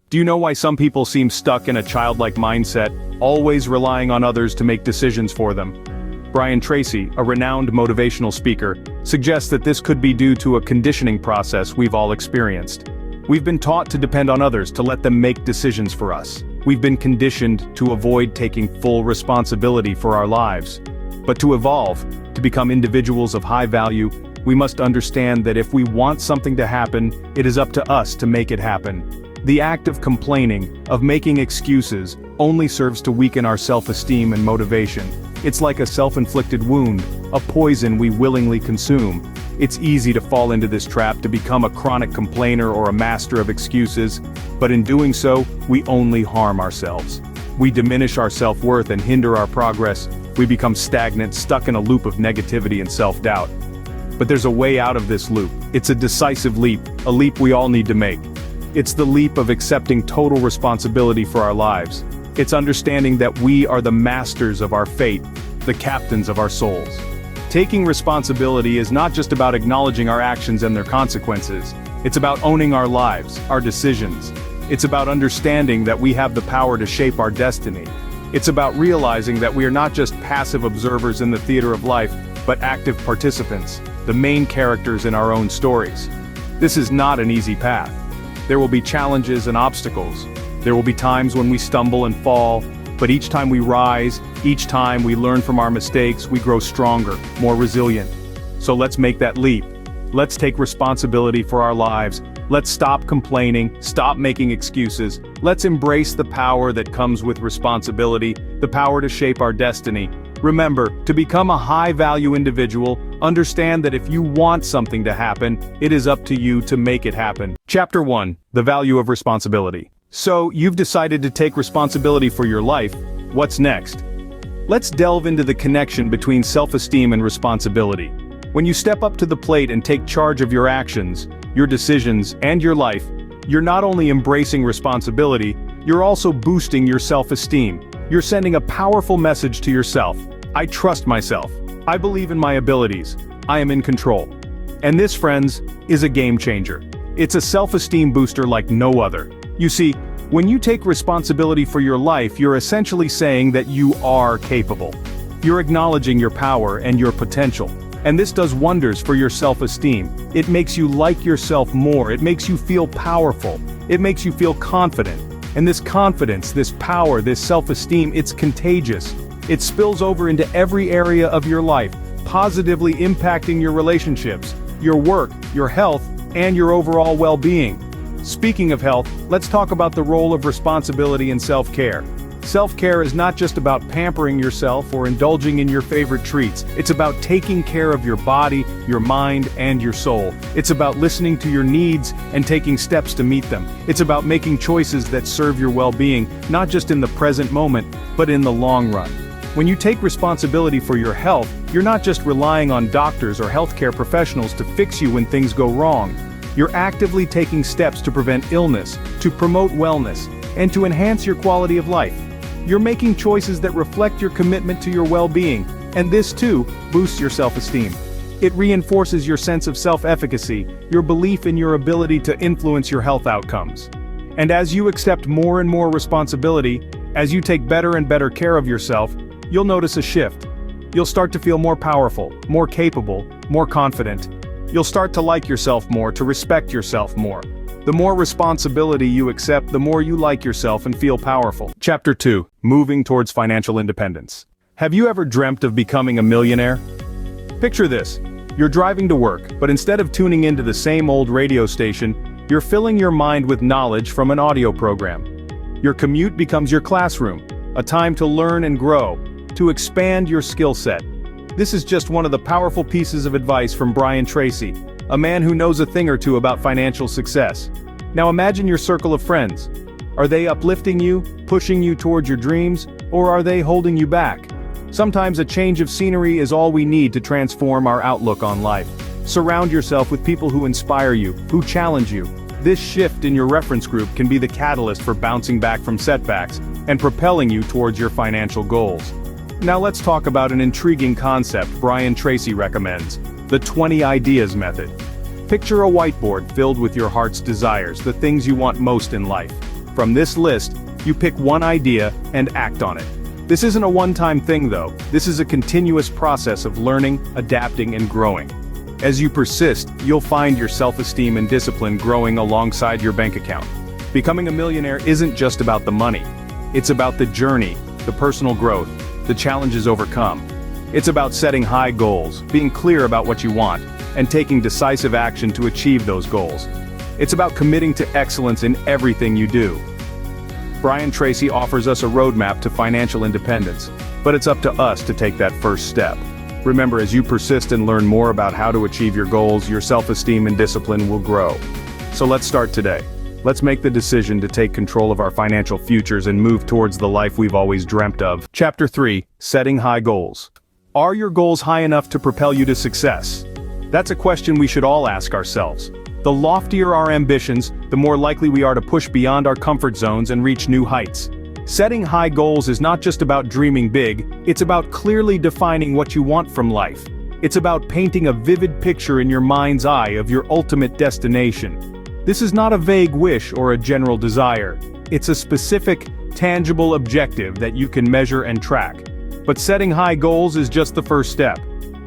Do you know why some people seem stuck in a childlike mindset, always relying on others to make decisions for them? Bryan Tracy, a renowned motivational speaker, suggests that this could be due to a conditioning process we've all experienced. We've been taught to depend on others to let them make decisions for us. We've been conditioned to avoid taking full responsibility for our lives. But to evolve, to become individuals of high value, we must understand that if we want something to happen, it is up to us to make it happen. The act of complaining, of making excuses, only serves to weaken our self-esteem and motivation. It's like a self-inflicted wound, a poison we willingly consume. It's easy to fall into this trap, to become a chronic complainer or a master of excuses, but in doing so, we only harm ourselves. We diminish our self-worth and hinder our progress. We become stagnant, stuck in a loop of negativity and self-doubt. But there's a way out of this loop. It's a decisive leap, a leap we all need to make. It's the leap of accepting total responsibility for our lives. It's understanding that we are the masters of our fate, the captains of our souls. Taking responsibility is not just about acknowledging our actions and their consequences. It's about owning our lives, our decisions. It's about understanding that we have the power to shape our destiny. It's about realizing that we are not just passive observers in the theater of life, but active participants, the main characters in our own stories. This is not an easy path. There will be challenges and obstacles. There will be times when we stumble and fall, but each time we rise, each time we learn from our mistakes, we grow stronger, more resilient. So let's make that leap. Let's take responsibility for our lives. Let's stop complaining, stop making excuses. Let's embrace the power that comes with responsibility, the power to shape our destiny. Remember, to become a high-value individual, understand that if you want something to happen, it is up to you to make it happen. Chapter 1: The Value of Responsibility. So, you've decided to take responsibility for your life. What's next? Let's delve into the connection between self-esteem and responsibility. When you step up to the plate and take charge of your actions, your decisions, and your life, you're not only embracing responsibility, you're also boosting your self-esteem. You're sending a powerful message to yourself. I trust myself. I believe in my abilities. I am in control. And this, friends, is a game changer. It's a self-esteem booster like no other. You see, when you take responsibility for your life, you're essentially saying that you are capable. You're acknowledging your power and your potential. And this does wonders for your self-esteem. It makes you like yourself more. It makes you feel powerful. It makes you feel confident. And this confidence, this power, this self-esteem, it's contagious. It spills over into every area of your life, positively impacting your relationships, your work, your health, and your overall well-being. Speaking of health, let's talk about the role of responsibility in self-care. Self-care is not just about pampering yourself or indulging in your favorite treats. It's about taking care of your body, your mind, and your soul. It's about listening to your needs and taking steps to meet them. It's about making choices that serve your well-being, not just in the present moment, but in the long run. When you take responsibility for your health, you're not just relying on doctors or healthcare professionals to fix you when things go wrong. You're actively taking steps to prevent illness, to promote wellness, and to enhance your quality of life. You're making choices that reflect your commitment to your well-being, and this too boosts your self-esteem. It reinforces your sense of self-efficacy, your belief in your ability to influence your health outcomes. And as you accept more and more responsibility, as you take better and better care of yourself, you'll notice a shift. You'll start to feel more powerful, more capable, more confident. You'll start to like yourself more, to respect yourself more. The more responsibility you accept, the more you like yourself and feel powerful. Chapter 2: Moving towards financial independence. Have you ever dreamt of becoming a millionaire? Picture this. You're driving to work, but instead of tuning into the same old radio station, you're filling your mind with knowledge from an audio program. Your commute becomes your classroom, a time to learn and grow, to expand your skill set. This is just one of the powerful pieces of advice from Bryan Tracy, a man who knows a thing or two about financial success. Now imagine your circle of friends. Are they uplifting you, pushing you towards your dreams, or are they holding you back? Sometimes a change of scenery is all we need to transform our outlook on life. Surround yourself with people who inspire you, who challenge you. This shift in your reference group can be the catalyst for bouncing back from setbacks and propelling you towards your financial goals. Now let's talk about an intriguing concept Bryan Tracy recommends: the 20 ideas method. Picture a whiteboard filled with your heart's desires, the things you want most in life. From this list, you pick one idea and act on it. This isn't a one-time thing though, this is a continuous process of learning, adapting, and growing. As you persist, you'll find your self-esteem and discipline growing alongside your bank account. Becoming a millionaire isn't just about the money. It's about the journey, the personal growth, the challenges overcome. It's about setting high goals, being clear about what you want, and taking decisive action to achieve those goals. It's about committing to excellence in everything you do. Bryan Tracy offers us a roadmap to financial independence, but it's up to us to take that first step. Remember, as you persist and learn more about how to achieve your goals, your self-esteem and discipline will grow. So let's start today. Let's make the decision to take control of our financial futures and move towards the life we've always dreamt of. Chapter 3, Setting High Goals. Are your goals high enough to propel you to success? That's a question we should all ask ourselves. The loftier our ambitions, the more likely we are to push beyond our comfort zones and reach new heights. Setting high goals is not just about dreaming big, it's about clearly defining what you want from life. It's about painting a vivid picture in your mind's eye of your ultimate destination. This is not a vague wish or a general desire. It's a specific, tangible objective that you can measure and track. But setting high goals is just the first step.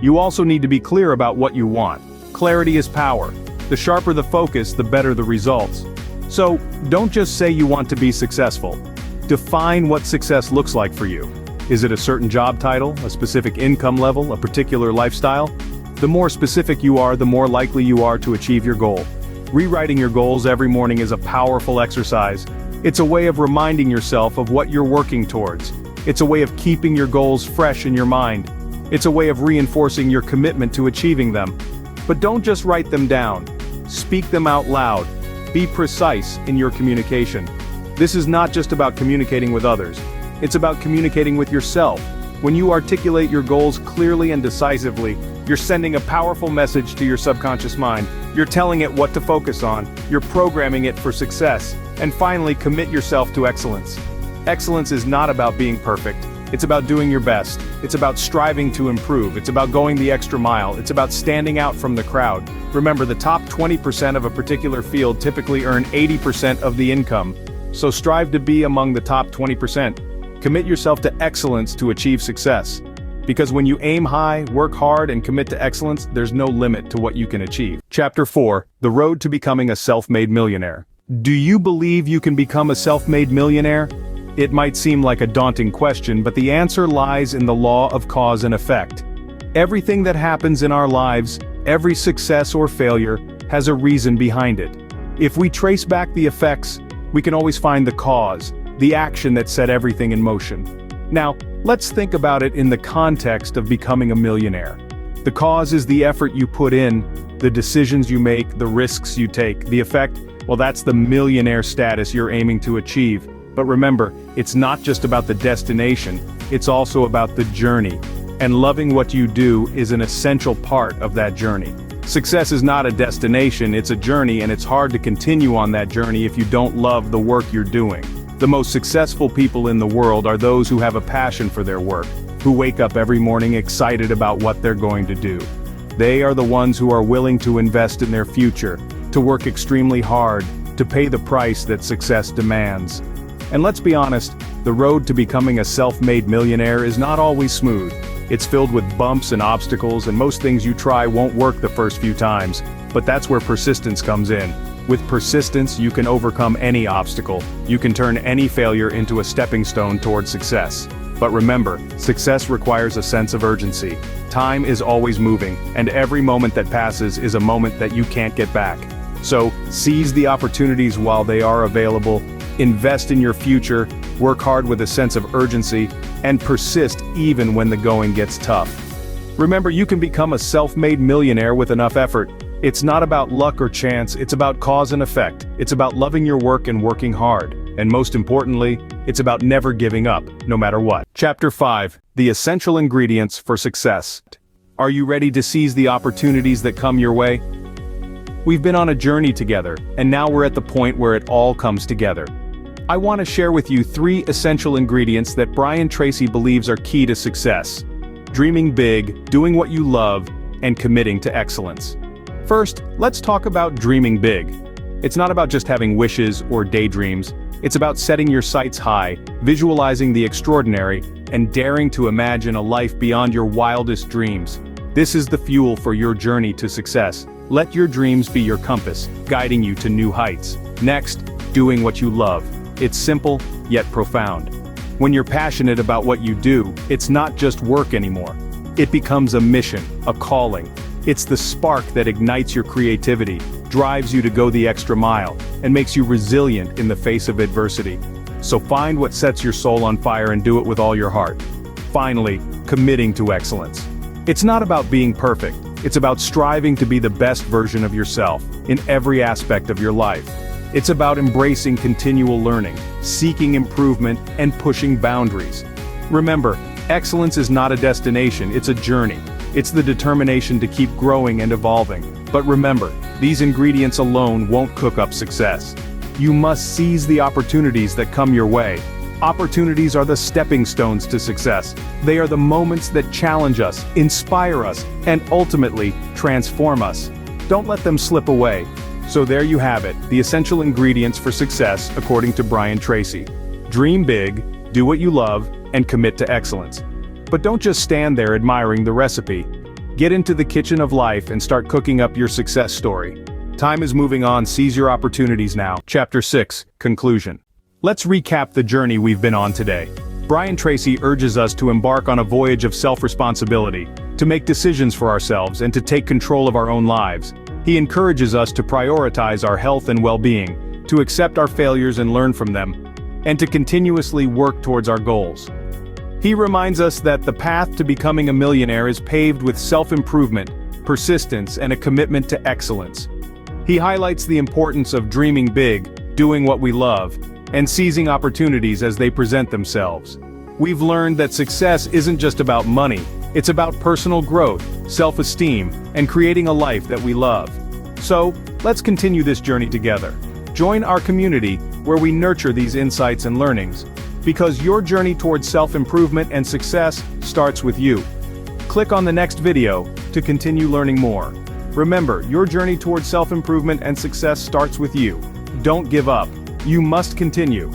You also need to be clear about what you want. Clarity is power. The sharper the focus, the better the results. So, don't just say you want to be successful. Define what success looks like for you. Is it a certain job title, a specific income level, a particular lifestyle? The more specific you are, the more likely you are to achieve your goal. Rewriting your goals every morning is a powerful exercise. It's a way of reminding yourself of what you're working towards. It's a way of keeping your goals fresh in your mind. It's a way of reinforcing your commitment to achieving them. But don't just write them down. Speak them out loud. Be precise in your communication. This is not just about communicating with others. It's about communicating with yourself. When you articulate your goals clearly and decisively, you're sending a powerful message to your subconscious mind. You're telling it what to focus on. You're programming it for success. And finally, commit yourself to excellence. Excellence is not about being perfect. It's about doing your best. It's about striving to improve. It's about going the extra mile. It's about standing out from the crowd. Remember, the top 20% of a particular field typically earn 80% of the income. So strive to be among the top 20%. Commit yourself to excellence to achieve success. Because when you aim high, work hard, and commit to excellence, there's no limit to what you can achieve. Chapter 4, The Road to Becoming a Self-Made Millionaire. Do you believe you can become a self-made millionaire? It might seem like a daunting question, but the answer lies in the law of cause and effect. Everything that happens in our lives, every success or failure, has a reason behind it. If we trace back the effects, we can always find the cause, the action that set everything in motion. Now, let's think about it in the context of becoming a millionaire. The cause is the effort you put in, the decisions you make, the risks you take. The effect, well, that's the millionaire status you're aiming to achieve. But remember, it's not just about the destination, it's also about the journey. And loving what you do is an essential part of that journey. Success is not a destination, it's a journey, and it's hard to continue on that journey if you don't love the work you're doing. The most successful people in the world are those who have a passion for their work, who wake up every morning excited about what they're going to do. They are the ones who are willing to invest in their future, to work extremely hard, to pay the price that success demands. And let's be honest, the road to becoming a self-made millionaire is not always smooth. It's filled with bumps and obstacles, and most things you try won't work the first few times. But that's where persistence comes in. With persistence, you can overcome any obstacle. You can turn any failure into a stepping stone toward success. But remember, success requires a sense of urgency. Time is always moving, and every moment that passes is a moment that you can't get back. So, seize the opportunities while they are available. Invest in your future, work hard with a sense of urgency, and persist even when the going gets tough. Remember, you can become a self-made millionaire with enough effort. It's not about luck or chance, it's about cause and effect. It's about loving your work and working hard. And most importantly, it's about never giving up, no matter what. Chapter 5, The Essential Ingredients for Success. Are you ready to seize the opportunities that come your way? We've been on a journey together, and now we're at the point where it all comes together. I want to share with you 3 essential ingredients that Bryan Tracy believes are key to success. Dreaming big, doing what you love, and committing to excellence. First, let's talk about dreaming big. It's not about just having wishes or daydreams. It's about setting your sights high, visualizing the extraordinary, and daring to imagine a life beyond your wildest dreams. This is the fuel for your journey to success. Let your dreams be your compass, guiding you to new heights. Next, doing what you love. It's simple, yet profound. When you're passionate about what you do, it's not just work anymore. It becomes a mission, a calling. It's the spark that ignites your creativity, drives you to go the extra mile, and makes you resilient in the face of adversity. So find what sets your soul on fire and do it with all your heart. Finally, committing to excellence. It's not about being perfect, it's about striving to be the best version of yourself, in every aspect of your life. It's about embracing continual learning, seeking improvement, and pushing boundaries. Remember, excellence is not a destination, it's a journey. It's the determination to keep growing and evolving. But remember, these ingredients alone won't cook up success. You must seize the opportunities that come your way. Opportunities are the stepping stones to success. They are the moments that challenge us, inspire us, and ultimately transform us. Don't let them slip away. So there you have it, the essential ingredients for success according to Bryan Tracy. Dream big, do what you love, and commit to excellence. But don't just stand there admiring the recipe. Get into the kitchen of life and start cooking up your success story. Time is moving on, seize your opportunities now. Chapter 6, Conclusion. Let's recap the journey we've been on today. Bryan Tracy urges us to embark on a voyage of self-responsibility, to make decisions for ourselves and to take control of our own lives. He encourages us to prioritize our health and well-being, to accept our failures and learn from them, and to continuously work towards our goals. He reminds us that the path to becoming a millionaire is paved with self-improvement, persistence, and a commitment to excellence. He highlights the importance of dreaming big, doing what we love, and seizing opportunities as they present themselves. We've learned that success isn't just about money, it's about personal growth, self-esteem, and creating a life that we love. So, let's continue this journey together. Join our community, where we nurture these insights and learnings. Because your journey towards self-improvement and success starts with you. Click on the next video to continue learning more. Remember, your journey towards self-improvement and success starts with you. Don't give up. You must continue.